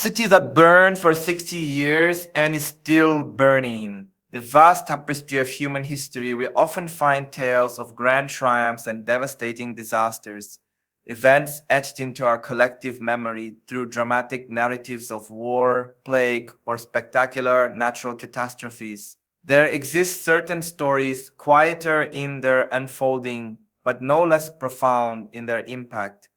city that burned for 60 years and is still burning. The vast tapestry of human history, we often find tales of grand triumphs and devastating disasters, events etched into our collective memory through dramatic narratives of war, plague, or spectacular natural catastrophes. There exist certain stories quieter in their unfolding, but no less profound in their impact,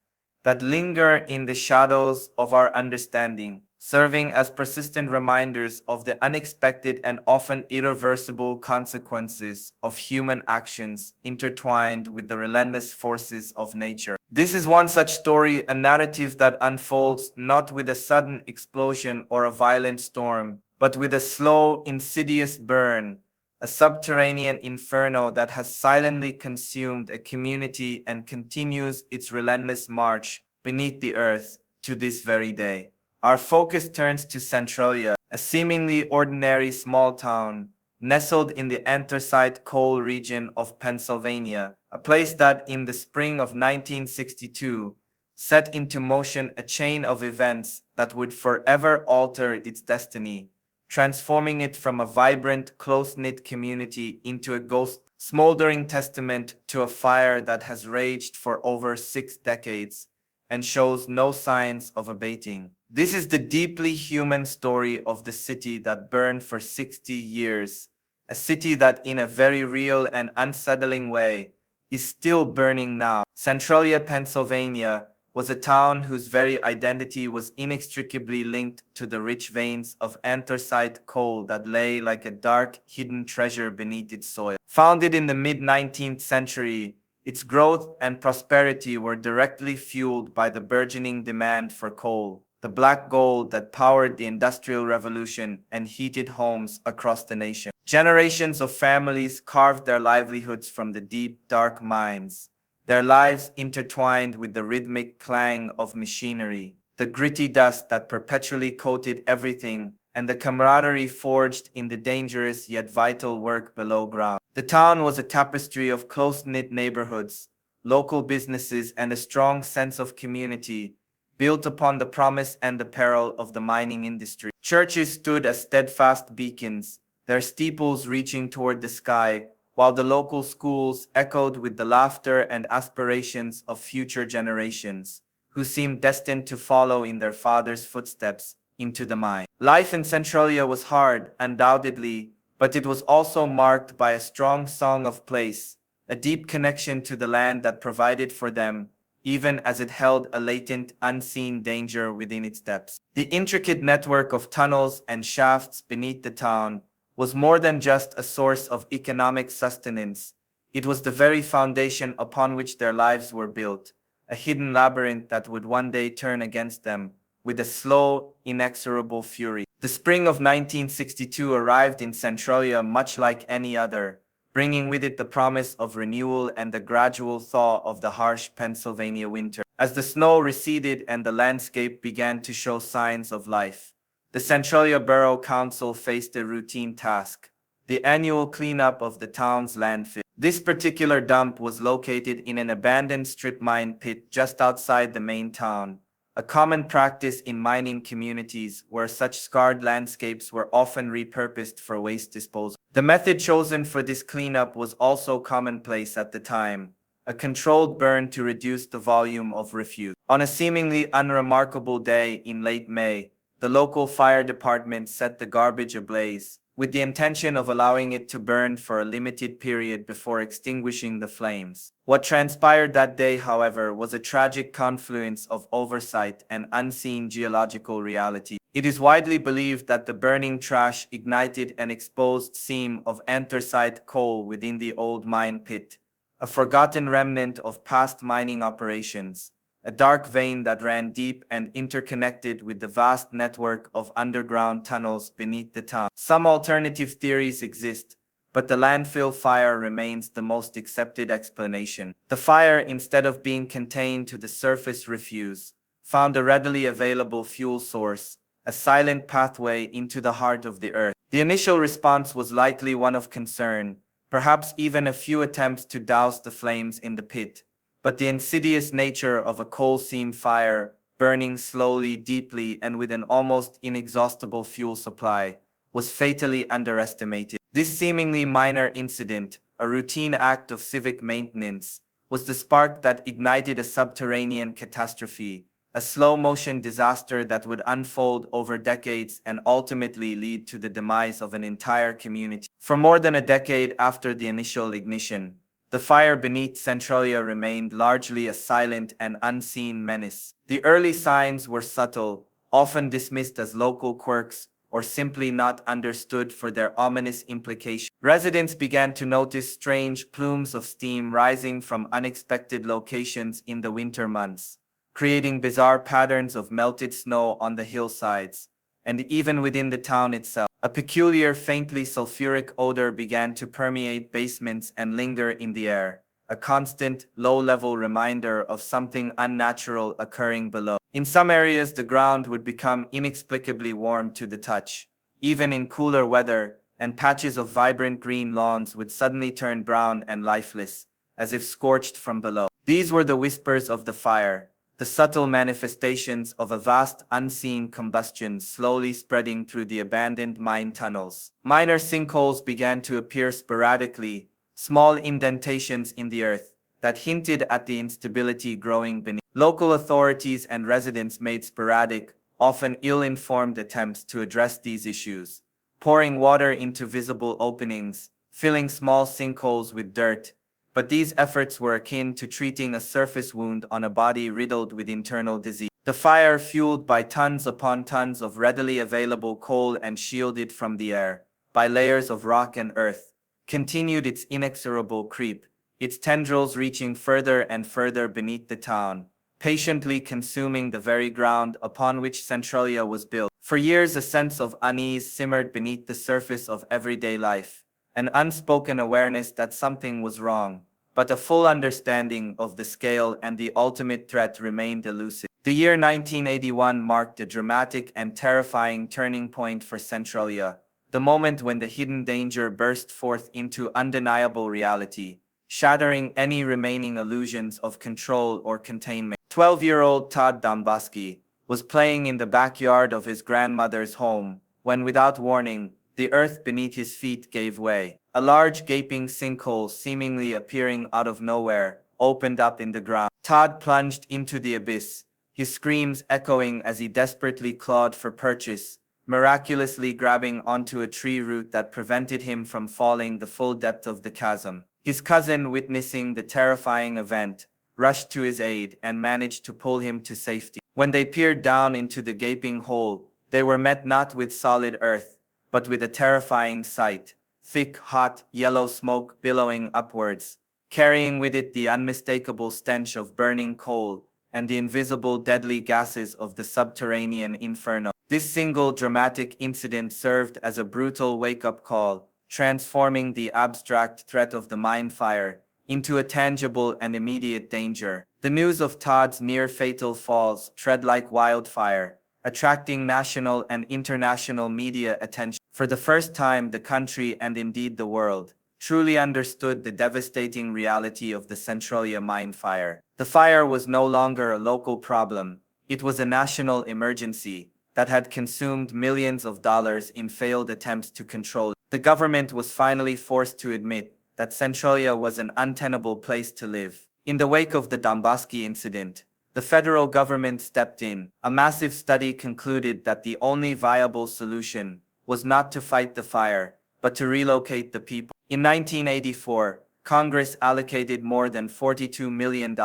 that linger in the shadows of our understanding, serving as persistent reminders of the unexpected and often irreversible consequences of human actions intertwined with the relentless forces of nature. This is one such story, a narrative that unfolds not with a sudden explosion or a violent storm, but with a slow, insidious burn, a subterranean inferno that has silently consumed a community and continues its relentless march beneath the earth to this very day. Our focus turns to Centralia, a seemingly ordinary small town nestled in the anthracite coal region of Pennsylvania, a place that in the spring of 1962 set into motion a chain of events that would forever alter its destiny, transforming it from a vibrant, close-knit community into a ghost, smoldering testament to a fire that has raged for over 6 decades and shows no signs of abating. This is the deeply human story of the city that burned for 60 years, a city that in a very real and unsettling way is still burning now. Centralia, Pennsylvania, was a town whose very identity was inextricably linked to the rich veins of anthracite coal that lay like a dark, hidden treasure beneath its soil. Founded in the mid-19th century, its growth and prosperity were directly fueled by the burgeoning demand for coal, the black gold that powered the Industrial Revolution and heated homes across the nation. Generations of families carved their livelihoods from the deep, dark mines, their lives intertwined with the rhythmic clang of machinery, the gritty dust that perpetually coated everything, and the camaraderie forged in the dangerous yet vital work below ground. The town was a tapestry of close-knit neighborhoods, local businesses, and a strong sense of community, built upon the promise and the peril of the mining industry. Churches stood as steadfast beacons, their steeples reaching toward the sky, while the local schools echoed with the laughter and aspirations of future generations, who seemed destined to follow in their fathers' footsteps into the mine. Life in Centralia was hard, undoubtedly, but it was also marked by a strong song of place, a deep connection to the land that provided for them, even as it held a latent, unseen danger within its depths. The intricate network of tunnels and shafts beneath the town was more than just a source of economic sustenance. It was the very foundation upon which their lives were built, a hidden labyrinth that would one day turn against them with a slow, inexorable fury. The spring of 1962 arrived in Centralia much like any other, bringing with it the promise of renewal and the gradual thaw of the harsh Pennsylvania winter. As the snow receded and the landscape began to show signs of life, the Centralia Borough Council faced a routine task: the annual cleanup of the town's landfill. This particular dump was located in an abandoned strip mine pit just outside the main town, a common practice in mining communities where such scarred landscapes were often repurposed for waste disposal. The method chosen for this cleanup was also commonplace at the time: a controlled burn to reduce the volume of refuse. On a seemingly unremarkable day in late May, the local fire department set the garbage ablaze, with the intention of allowing it to burn for a limited period before extinguishing the flames. What transpired that day, however, was a tragic confluence of oversight and unseen geological reality. It is widely believed that the burning trash ignited an exposed seam of anthracite coal within the old mine pit, a forgotten remnant of past mining operations, a dark vein that ran deep and interconnected with the vast network of underground tunnels beneath the town. Some alternative theories exist, but the landfill fire remains the most accepted explanation. The fire, instead of being contained to the surface refuse, found a readily available fuel source, a silent pathway into the heart of the earth. The initial response was likely one of concern, perhaps even a few attempts to douse the flames in the pit. But the insidious nature of a coal seam fire burning slowly, deeply, and with an almost inexhaustible fuel supply, was fatally underestimated. This seemingly minor incident, a routine act of civic maintenance, was the spark that ignited a subterranean catastrophe, a slow-motion disaster that would unfold over decades and ultimately lead to the demise of an entire community. For more than a decade after the initial ignition, the fire beneath Centralia remained largely a silent and unseen menace. The early signs were subtle, often dismissed as local quirks or simply not understood for their ominous implications. Residents began to notice strange plumes of steam rising from unexpected locations in the winter months, creating bizarre patterns of melted snow on the hillsides. And even within the town itself, a peculiar, faintly sulfuric odor began to permeate basements and linger in the air, a constant, low-level reminder of something unnatural occurring below. In some areas, the ground would become inexplicably warm to the touch, even in cooler weather, and patches of vibrant green lawns would suddenly turn brown and lifeless, as if scorched from below. These were the whispers of the fire, the subtle manifestations of a vast unseen combustion slowly spreading through the abandoned mine tunnels. Minor sinkholes began to appear sporadically, small indentations in the earth that hinted at the instability growing beneath. Local authorities and residents made sporadic, often ill-informed attempts to address these issues, pouring water into visible openings, filling small sinkholes with dirt, but these efforts were akin to treating a surface wound on a body riddled with internal disease. The fire, fueled by tons upon tons of readily available coal and shielded from the air by layers of rock and earth, continued its inexorable creep, its tendrils reaching further and further beneath the town, patiently consuming the very ground upon which Centralia was built. For years, a sense of unease simmered beneath the surface of everyday life, an unspoken awareness that something was wrong, but a full understanding of the scale and the ultimate threat remained elusive. The year 1981 marked a dramatic and terrifying turning point for Centralia, the moment when the hidden danger burst forth into undeniable reality, shattering any remaining illusions of control or containment. 12-year-old Todd Domboski was playing in the backyard of his grandmother's home when, without warning, the earth beneath his feet gave way. A large gaping sinkhole, seemingly appearing out of nowhere, opened up in the ground. Todd plunged into the abyss, his screams echoing as he desperately clawed for purchase, miraculously grabbing onto a tree root that prevented him from falling the full depth of the chasm. His cousin, witnessing the terrifying event, rushed to his aid and managed to pull him to safety. When they peered down into the gaping hole, they were met not with solid earth, but with a terrifying sight: thick, hot, yellow smoke billowing upwards, carrying with it the unmistakable stench of burning coal and the invisible deadly gases of the subterranean inferno. This single dramatic incident served as a brutal wake-up call, transforming the abstract threat of the mine fire into a tangible and immediate danger. The news of Todd's near-fatal falls spread like wildfire, attracting national and international media attention. For the first time, the country, and indeed the world, truly understood the devastating reality of the Centralia mine fire. The fire was no longer a local problem. It was a national emergency that had consumed millions of dollars in failed attempts to control it. The government was finally forced to admit that Centralia was an untenable place to live. In the wake of the Domboski incident, the federal government stepped in. A massive study concluded that the only viable solution was not to fight the fire, but to relocate the people. In 1984, Congress allocated more than $42 million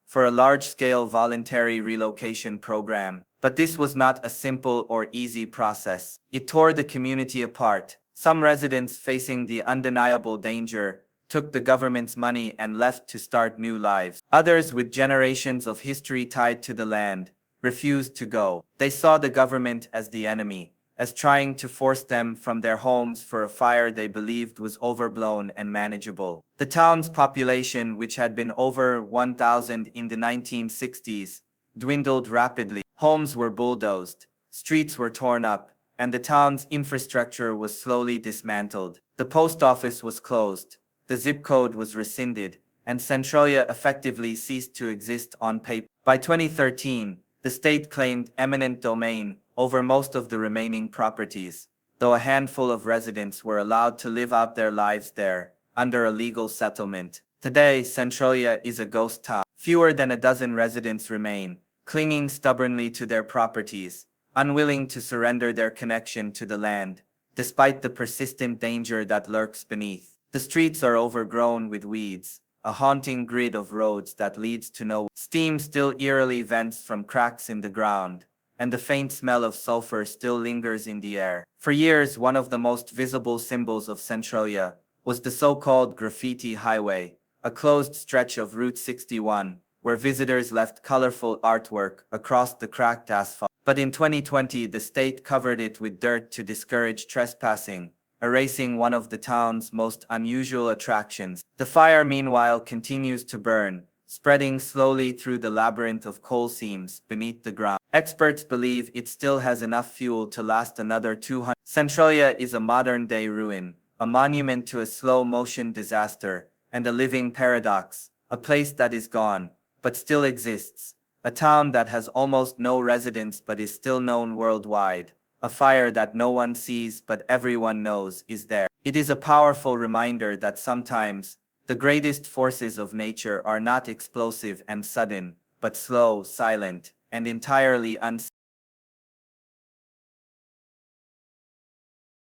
for a large-scale voluntary relocation program. But this was not a simple or easy process. It tore the community apart. Some residents, facing the undeniable danger, took the government's money and left to start new lives. Others, with generations of history tied to the land, refused to go. They saw the government as the enemy, as trying to force them from their homes for a fire they believed was overblown and manageable. The town's population, which had been over 1,000 in the 1960s, dwindled rapidly. Homes were bulldozed, streets were torn up, and the town's infrastructure was slowly dismantled. The post office was closed, the zip code was rescinded, and Centralia effectively ceased to exist on paper. By 2013, The state claimed eminent domain over most of the remaining properties, though a handful of residents were allowed to live out their lives there under a legal settlement. Today, Centralia is a ghost town. Fewer than a dozen residents remain, clinging stubbornly to their properties, unwilling to surrender their connection to the land, despite the persistent danger that lurks beneath. The streets are overgrown with weeds, a haunting grid of roads that leads to nowhere. Steam still eerily vents from cracks in the ground, and the faint smell of sulfur still lingers in the air. For years, one of the most visible symbols of Centralia was the so-called graffiti highway, a closed stretch of Route 61, where visitors left colorful artwork across the cracked asphalt. But in 2020, the state covered it with dirt to discourage trespassing, erasing one of the town's most unusual attractions. The fire, meanwhile, continues to burn, spreading slowly through the labyrinth of coal seams beneath the ground. Experts believe it still has enough fuel to last another 200. Centralia is a modern-day ruin, a monument to a slow-motion disaster, and a living paradox, a place that is gone, but still exists, a town that has almost no residents but is still known worldwide, a fire that no one sees but everyone knows is there. It is a powerful reminder that sometimes the greatest forces of nature are not explosive and sudden, but slow, silent, and entirely unseen.